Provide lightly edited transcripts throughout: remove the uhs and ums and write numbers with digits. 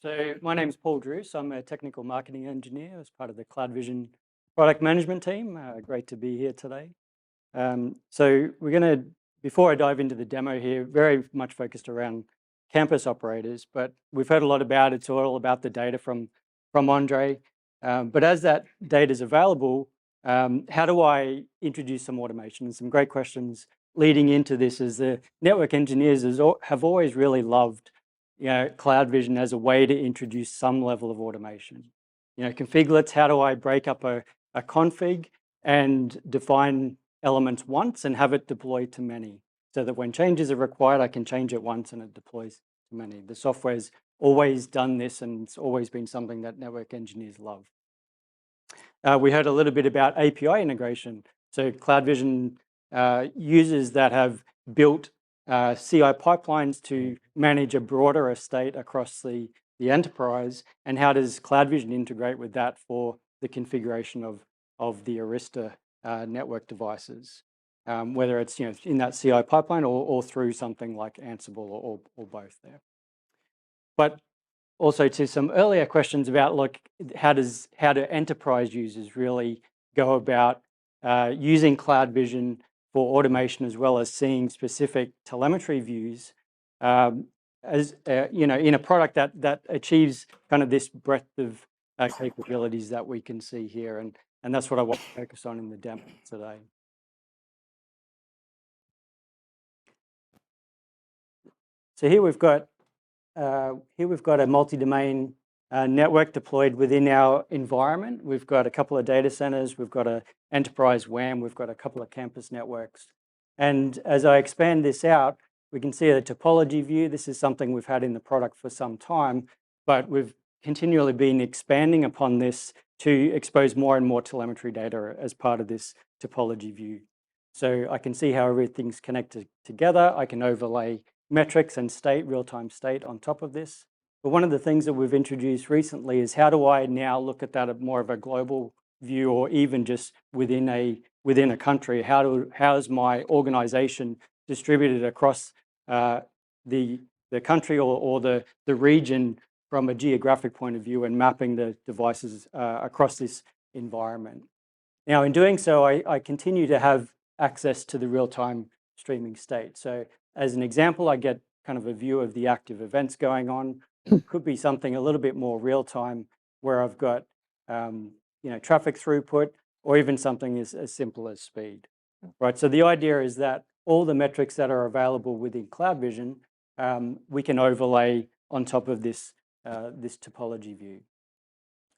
So my name is Paul Druce. I'm a technical marketing engineer as part of the CloudVision product management team. Great to be here today. So we're going to, before I dive into the demo here, very much focused around campus operators, but we've heard a lot about it. It's all about the data from Andre. But as that data is available, how do I introduce some automation? And some great questions leading into this is the network engineers have always really loved CloudVision as a way to introduce some level of automation. Configurelets, how do I break up a config and define elements once and have it deployed to many, so that when changes are required, I can change it once and it deploys to many. The software's always done this, and it's always been something that network engineers love. We heard a little bit about API integration. So CloudVision users that have built CI pipelines to manage a broader estate across the enterprise, and how does CloudVision integrate with that for the configuration of the Arista network devices, whether it's in that CI pipeline or through something like Ansible or both there. But also to some earlier questions about how do enterprise users really go about using CloudVision for automation, as well as seeing specific telemetry views as in a product that achieves kind of this breadth of capabilities that we can see here, and that's what I want to focus on in the demo today. So here we've got a multi-domain network deployed within our environment. We've got a couple of data centers, we've got an enterprise WAN, we've got a couple of campus networks. And as I expand this out, we can see a topology view. This is something we've had in the product for some time, but we've continually been expanding upon this to expose more and more telemetry data as part of this topology view. So I can see how everything's connected together. I can overlay metrics and state, real-time state on top of this. But one of the things that we've introduced recently is how do I now look at that at more of a global view, or even just within a country? How is my organization distributed across the country or the region from a geographic point of view, and mapping the devices across this environment? Now, in doing so, I continue to have access to the real-time streaming state. So as an example, I get kind of a view of the active events going on. It could be something a little bit more real-time, where I've got traffic throughput, or even something as simple as speed. Right. So the idea is that all the metrics that are available within CloudVision, we can overlay on top of this topology view.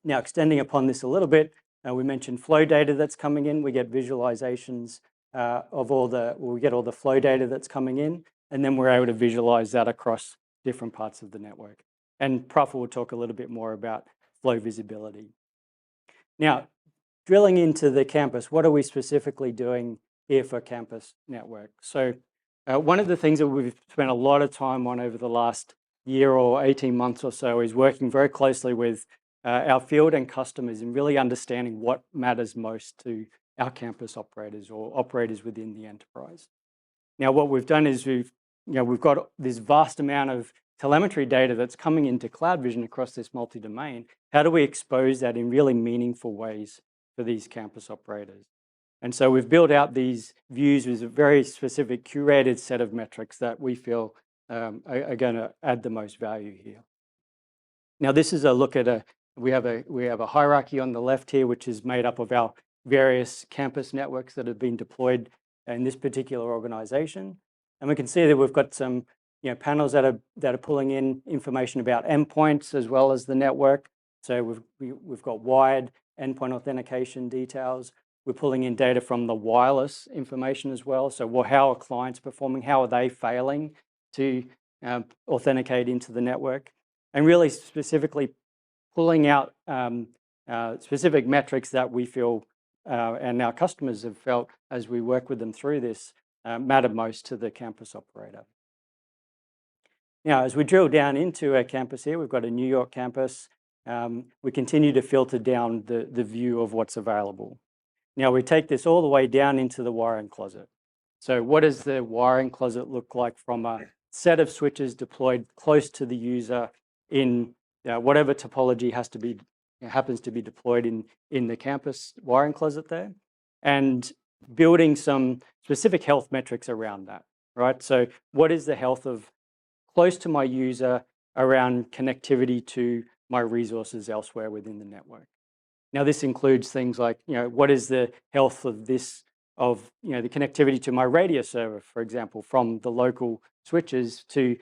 Now, extending upon this a little bit, we mentioned flow data that's coming in. We get visualizations we get all the flow data that's coming in, and then we're able to visualize that across different parts of the network. And Praful will talk a little bit more about flow visibility. Now, drilling into the campus, what are we specifically doing here for campus network? So one of the things that we've spent a lot of time on over the last year or 18 months or so is working very closely with our field and customers in really understanding what matters most to our campus operators or operators within the enterprise. Now, what we've done is we've got this vast amount of telemetry data that's coming into CloudVision across this multi-domain. How do we expose that in really meaningful ways for these campus operators? And so we've built out these views with a very specific curated set of metrics that we feel are going to add the most value here. Now, this is a look at we have a hierarchy on the left here, which is made up of our various campus networks that have been deployed in this particular organization. And we can see that we've got some panels that are pulling in information about endpoints as well as the network. So we've got wired endpoint authentication details. We're pulling in data from the wireless information as well. So how are clients performing? How are they failing to authenticate into the network? And really specifically pulling out specific metrics that we feel and our customers have felt as we work with them through this matter most to the campus operator. Now, as we drill down into our campus here, we've got a New York campus. We continue to filter down the view of what's available. Now, we take this all the way down into the wiring closet. So what does the wiring closet look like from a set of switches deployed close to the user in whatever topology happens to be deployed in the campus wiring closet there, and building some specific health metrics around that, right? So what is the health of close to my user around connectivity to my resources elsewhere within the network? Now, this includes things like, what is the health of the connectivity to my radio server, for example, from the local switches to,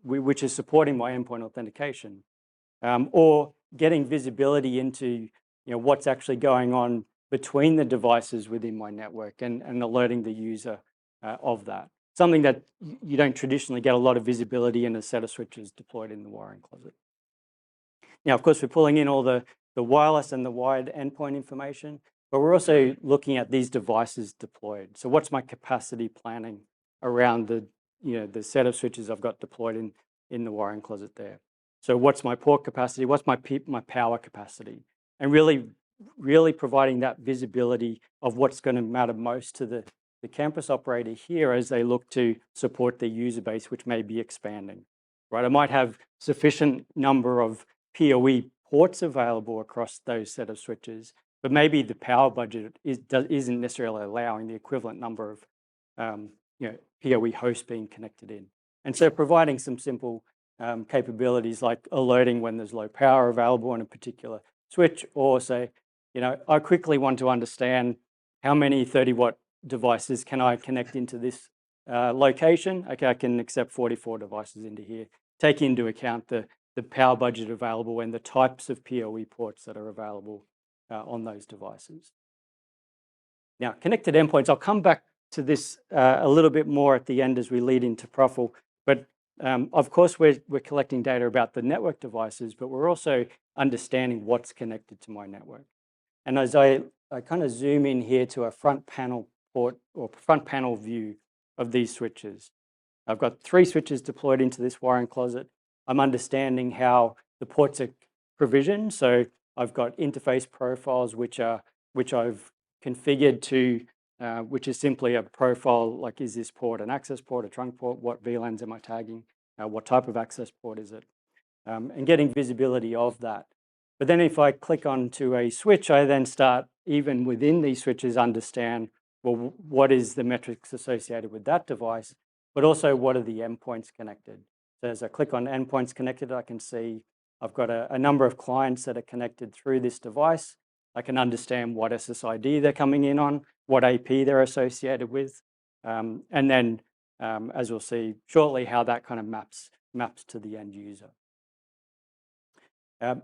which is supporting my endpoint authentication, or getting visibility into, what's actually going on between the devices within my network and alerting the user of that. Something that you don't traditionally get a lot of visibility in a set of switches deployed in the wiring closet. Now, of course, we're pulling in all the wireless and the wired endpoint information, but we're also looking at these devices deployed. So what's my capacity planning around the set of switches I've got deployed in the wiring closet there? So what's my port capacity? What's my power capacity? And really providing that visibility of what's going to matter most to the campus operator here as they look to support their user base, which may be expanding, right? I might have sufficient number of PoE ports available across those set of switches, but maybe the power budget isn't necessarily allowing the equivalent number of PoE hosts being connected in. And so providing some simple capabilities like alerting when there's low power available on a particular switch, or say, I quickly want to understand how many 30-watt devices can I connect into this location. Okay, I can accept 44 devices into here, take into account the power budget available and the types of PoE ports that are available on those devices. Now, connected endpoints, I'll come back to this a little bit more at the end as we lead into Profil, but of course we're collecting data about the network devices, but we're also understanding what's connected to my network. And as I kind of zoom in here to a front panel port or front panel view of these switches, I've got 3 switches deployed into this wiring closet. I'm understanding how the ports are provisioned. So I've got interface profiles which I've configured to, which is simply a profile like, is this port an access port, a trunk port? What VLANs am I tagging? What type of access port is it? And getting visibility of that. But then if I click onto a switch, I then start, even within these switches, understand, well, what is the metrics associated with that device, but also what are the endpoints connected? So as I click on endpoints connected, I can see I've got a number of clients that are connected through this device. I can understand what SSID they're coming in on, what AP they're associated with, and then, as we'll see shortly, how that kind of maps to the end user.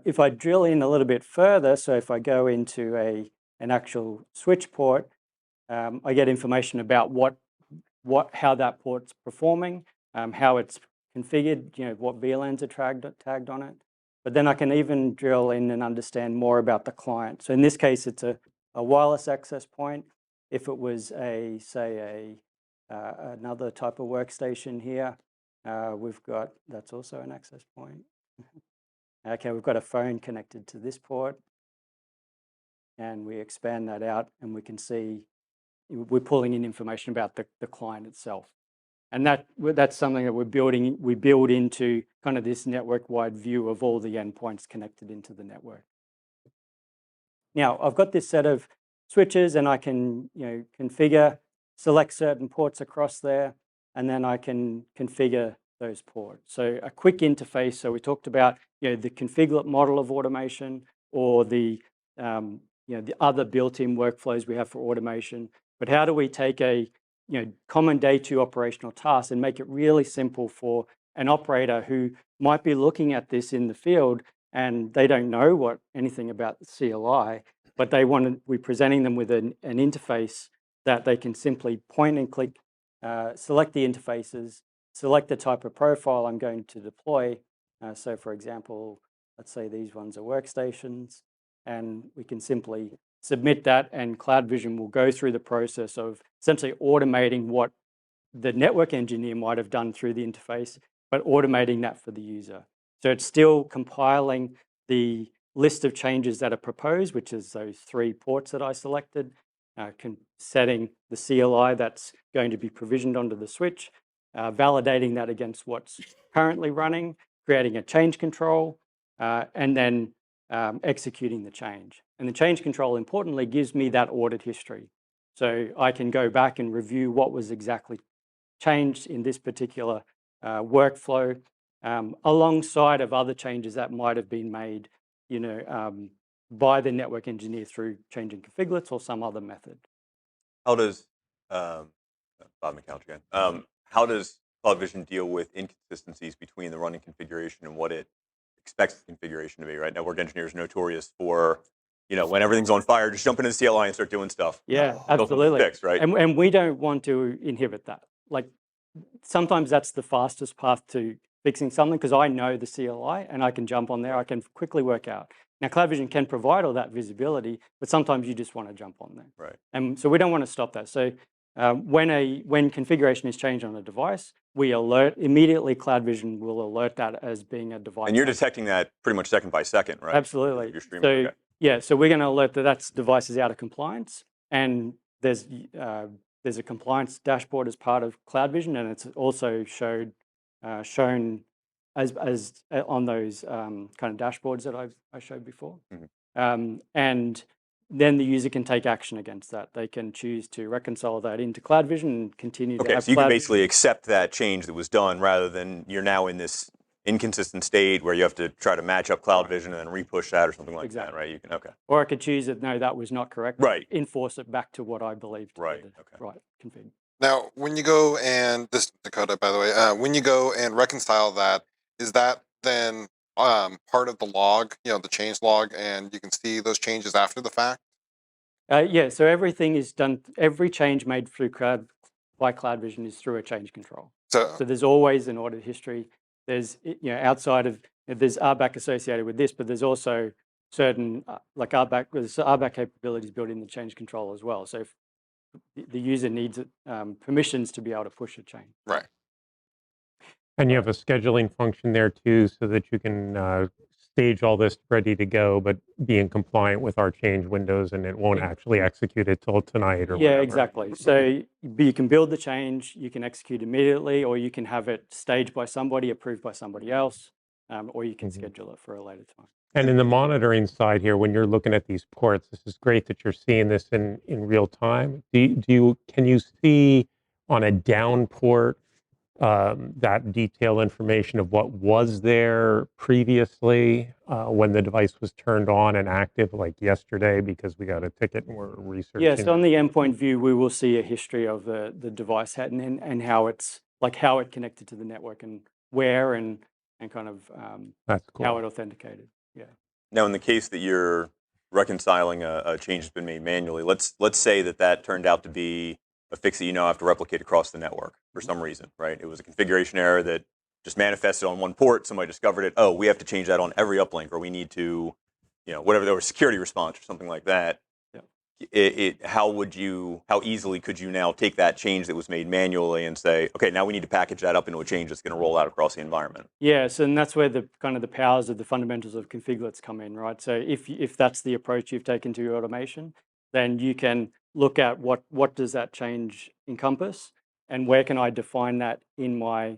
If I drill in a little bit further, so if I go into an actual switch port, I get information about how that port's performing, how it's configured, what VLANs are tagged on it. But then I can even drill in and understand more about the client. So in this case, it's a wireless access point. If it was say another type of workstation here, that's also an access point. Okay, we've got a phone connected to this port, and we expand that out, and we can see we're pulling in information about the client itself. And that's something that we build into kind of this network-wide view of all the endpoints connected into the network. Now, I've got this set of switches, and I can configure, select certain ports across there, and then I can configure those ports. So a quick interface. So we talked about the configurelet model of automation, or the other built-in workflows we have for automation. But how do we take a common day 2 operational task and make it really simple for an operator who might be looking at this in the field and they don't know anything about the CLI, but we're presenting them with an interface that they can simply point and click, select the interfaces, select the type of profile I'm going to deploy. So for example, let's say these ones are workstations, and we can simply submit that, and CloudVision will go through the process of essentially automating what the network engineer might have done through the interface, but automating that for the user. So it's still compiling the list of changes that are proposed, which is those 3 ports that I selected, setting the CLI that's going to be provisioned onto the switch, validating that against what's currently running, creating a change control, and then executing the change. And the change control, importantly, gives me that audit history. So I can go back and review what was exactly changed in this particular workflow, alongside of other changes that might have been made, by the network engineer through changing configurates or some other method. How does, Bob McCouch again, how does CloudVision deal with inconsistencies between the running configuration and what it expects the configuration to be, right? Network engineers are notorious for, when everything's on fire, just jump into the CLI and start doing stuff. Yeah, absolutely. Fixed, right? And we don't want to inhibit that. Like, sometimes that's the fastest path to fixing something, because I know the CLI and I can jump on there, I can quickly work out. Now, CloudVision can provide all that visibility, but sometimes you just want to jump on there. Right. And so we don't want to stop that. So when configuration is changed on a device, we alert immediately. CloudVision will alert that as being a device. And you're detecting that pretty much second by second, right? Absolutely. You're streaming, So okay. yeah, so we're going to alert that that device is out of compliance, and there's a compliance dashboard as part of CloudVision, and it's also shown as on those kind of dashboards that I showed before. Mm-hmm. And then the user can take action against that. They can choose to reconcile that into CloudVision and continue to have so you can basically accept that change that was done, rather than you're now in this inconsistent state where you have to try to match up CloudVision and then repush that or something like that, right? You can, okay. Or I could choose that, no, that was not correct. Right. Enforce it back to what I believed. Right, okay. Right config. Now, when you go and, this Dakota, by the way, when you go and reconcile that, is that then part of the log, the change log, and you can see those changes after the fact? Yeah, so everything is done, every change made through by CloudVision is through a change control. So there's always an audit history. There's, outside of, there's RBAC associated with this, but there's also certain, like there's RBAC capabilities built in the change control as well. So if the user needs permissions to be able to push a change. Right. And you have a scheduling function there too, so that you can stage all this ready to go, but be in compliant with our change windows, and it won't actually execute it till tonight or whatever. Exactly. So you can build the change, you can execute immediately, or you can have it staged by somebody, approved by somebody else, or you can schedule it for a later time. And in the monitoring side here, when you're looking at these ports, this is great that you're seeing this in real time. Can you see on a down port that detailed information of what was there previously when the device was turned on and active, like yesterday, because we got a ticket and we're researching? Yes, on the endpoint view, we will see a history of the device and how it's, like how it connected to the network and where and kind of That's cool. how it authenticated. Yeah. Now, in the case that you're reconciling a change that's been made manually, let's say that turned out to be a fix that you now have to replicate across the network for some reason, right? It was a configuration error that just manifested on one port. Somebody discovered it. Oh, we have to change that on every uplink, or we need to, whatever, there was security response or something like that. Yeah. How easily could you now take that change that was made manually and say, okay, now we need to package that up into a change that's going to roll out across the environment? Yes, and that's where the kind of the powers of the fundamentals of configurates come in, right? So if that's the approach you've taken to your automation, then you can look at what does that change encompass, and where can I define that in my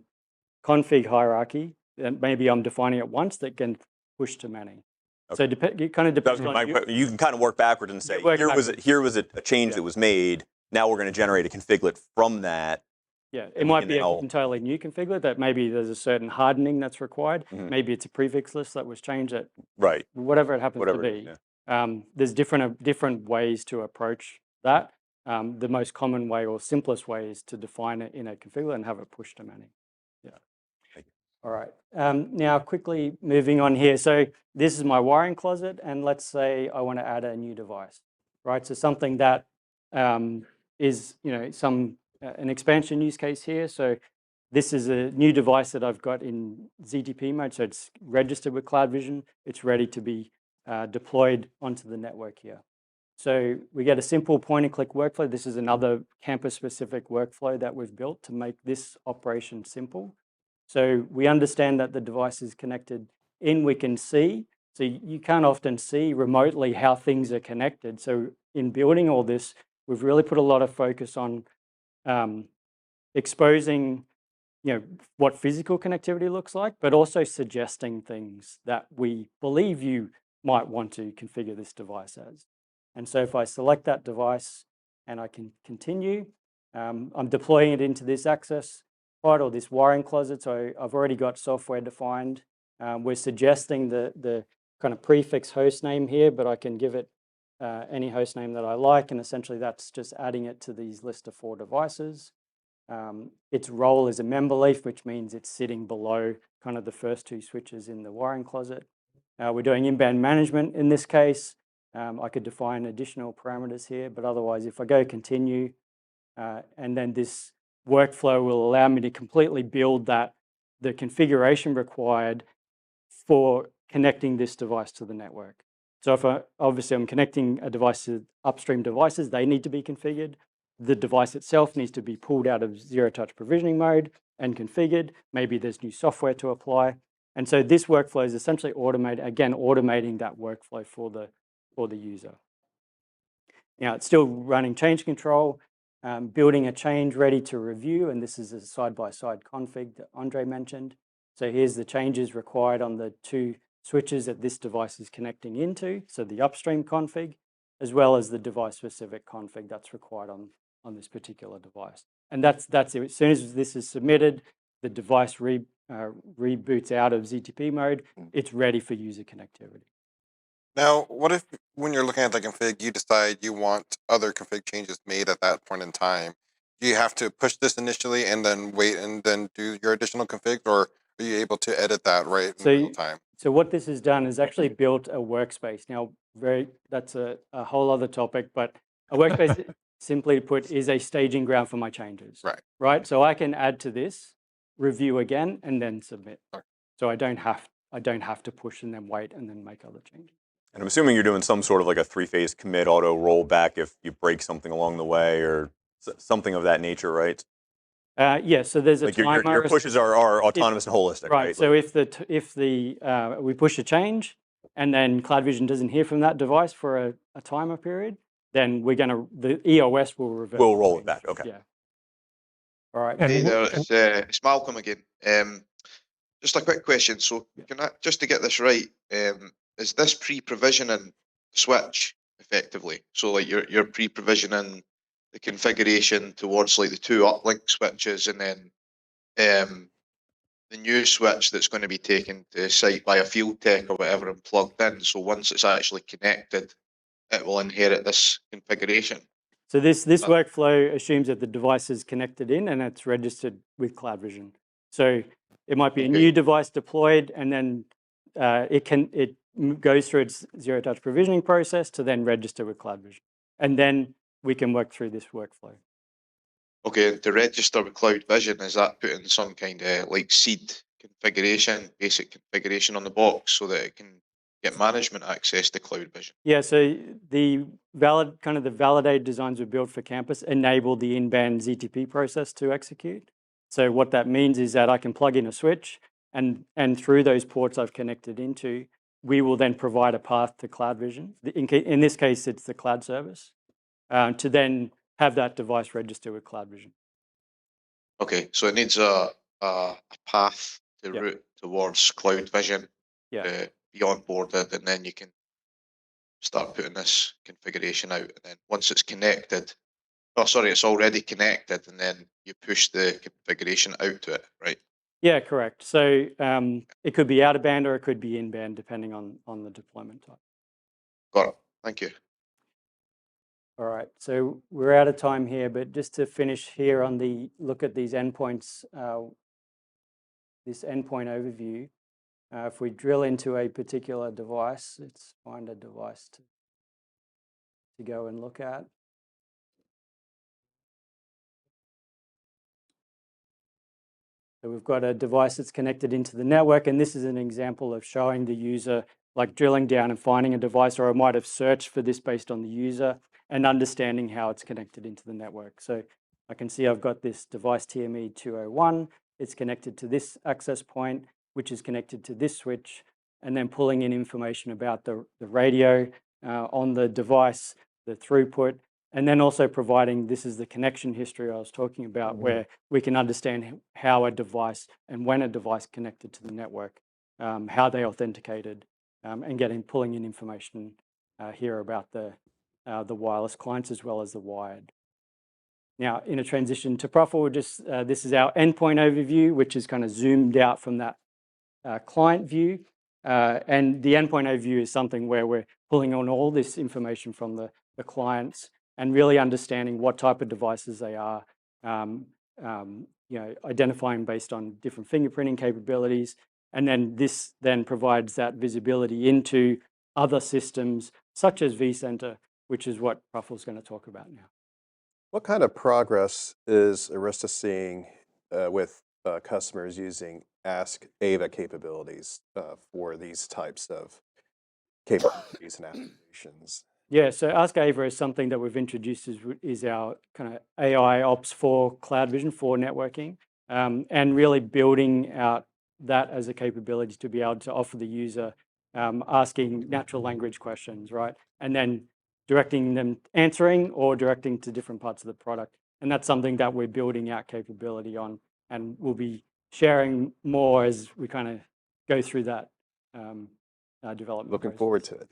config hierarchy. And maybe I'm defining it once that can push to many. Okay. So it kind of depends on you can kind of work backwards and say, here was a change that was made. Now we're going to generate a configurate from that. Yeah, it might be an entirely new configurate that maybe there's a certain hardening that's required. Mm-hmm. Maybe it's a prefix list that was changed. Right. Whatever it happens to be. Yeah. There's different ways to approach that. The most common way or simplest way is to define it in a configurate and have it push to many. Yeah. All right. Now, quickly moving on here. So this is my wiring closet, and let's say I want to add a new device, right? So something that is, an expansion use case here. So this is a new device that I've got in ZTP mode. So it's registered with CloudVision. It's ready to be deployed onto the network here. So we get a simple point-and-click workflow. This is another campus-specific workflow that we've built to make this operation simple. So we understand that the device is connected in. We can see. So you can't often see remotely how things are connected. So in building all this, we've really put a lot of focus on exposing, what physical connectivity looks like, but also suggesting things that we believe you might want to configure this device as. And so if I select that device and I can continue, I'm deploying it into this access pod or this wiring closet. So I've already got software defined. We're suggesting the kind of prefix host name here, but I can give it any host name that I like. And essentially that's just adding it to these list of 4 devices. Its role is a member leaf, which means it's sitting below kind of the first 2 switches in the wiring closet. We're doing in-band management in this case. I could define additional parameters here, but otherwise if I go continue, and then this workflow will allow me to completely build the configuration required for connecting this device to the network. So if obviously I'm connecting a device to upstream devices, they need to be configured. The device itself needs to be pulled out of zero-touch provisioning mode and configured. Maybe there's new software to apply. And so this workflow is essentially automating that workflow for the user. Now it's still running change control, building a change ready to review, and this is a side-by-side config that Andre mentioned. So here's the changes required on the 2 switches that this device is connecting into, so the upstream config, as well as the device-specific config that's required on this particular device. And that's it. As soon as this is submitted, the device reboots out of ZTP mode. It's ready for user connectivity. Now, what if when you're looking at the config, you decide you want other config changes made at that point in time? Do you have to push this initially and then wait and then do your additional config, or are you able to edit that right in real time? So what this has done is actually built a workspace. Now, that's a whole other topic, but a workspace, simply put, is a staging ground for my changes. Right. So I can add to this, review again, and then submit. Okay. So I don't have to push and then wait and then make other changes. And I'm assuming you're doing some sort of like a 3-phase commit auto rollback if you break something along the way or something of that nature, right? Yeah, so there's a timer. Your pushes are autonomous and holistic, right? So if we push a change and then CloudVision doesn't hear from that device for a timer period, then the EOS will revert. We'll roll it back. Okay. Yeah. All right. Hey there, it's Malcolm again. Just a quick question. So, just to get this right, is this pre-provisioning switch effectively? So, like you're pre-provisioning the configuration towards like the 2 uplink switches, and then the new switch that's going to be taken to site by a field tech or whatever and plugged in. So once it's actually connected, it will inherit this configuration. So this workflow assumes that the device is connected in and it's registered with CloudVision. So it might be a new device deployed, and then it goes through its zero-touch provisioning process to then register with CloudVision, and then we can work through this workflow. Okay, and to register with CloudVision, is that putting some kind of like seed configuration, basic configuration on the box so that it can get management access to CloudVision? Yeah, so the validated designs we built for campus enable the in-band ZTP process to execute. So what that means is that I can plug in a switch, and through those ports I've connected into, we will then provide a path to CloudVision. In this case, it's the cloud service, to then have that device register with CloudVision. Okay, so it needs a path to route towards CloudVision to be onboarded, and then you can start putting this configuration out. And then once it's connected, it's already connected, and then you push the configuration out to it, right? Yeah, correct. So it could be out of band or it could be in band, depending on the deployment type. Got it. Thank you. All right, so we're out of time here, but just to finish here on the look at these endpoints, this endpoint overview, if we drill into a particular device, let's find a device to go and look at. So we've got a device that's connected into the network, and this is an example of showing the user, like drilling down and finding a device, or I might have searched for this based on the user and understanding how it's connected into the network. So I can see I've got this device TME 201. It's connected to this access point, which is connected to this switch, and then pulling in information about the radio on the device, the throughput, And then also providing, this is the connection history I was talking about, where we can understand how a device and when a device connected to the network, how they authenticated, and pulling in information here about the wireless clients as well as the wired. Now, in a transition to Profile, this is our endpoint overview, which is kind of zoomed out from that client view. And the endpoint overview is something where we're pulling on all this information from the clients and really understanding what type of devices they are, identifying based on different fingerprinting capabilities. And then this then provides that visibility into other systems, such as vCenter, which is what Profile's going to talk about now. What kind of progress is Arista seeing with customers using Ask Ava capabilities for these types of capabilities and applications? Yeah, so Ask Ava is something that we've introduced is our kind of AI ops for CloudVision for networking, and really building out that as a capability to be able to offer the user asking natural language questions, right? And then directing them, answering or directing to different parts of the product. And that's something that we're building out capability on, and we'll be sharing more as we kind of go through that development Looking process. forward to it.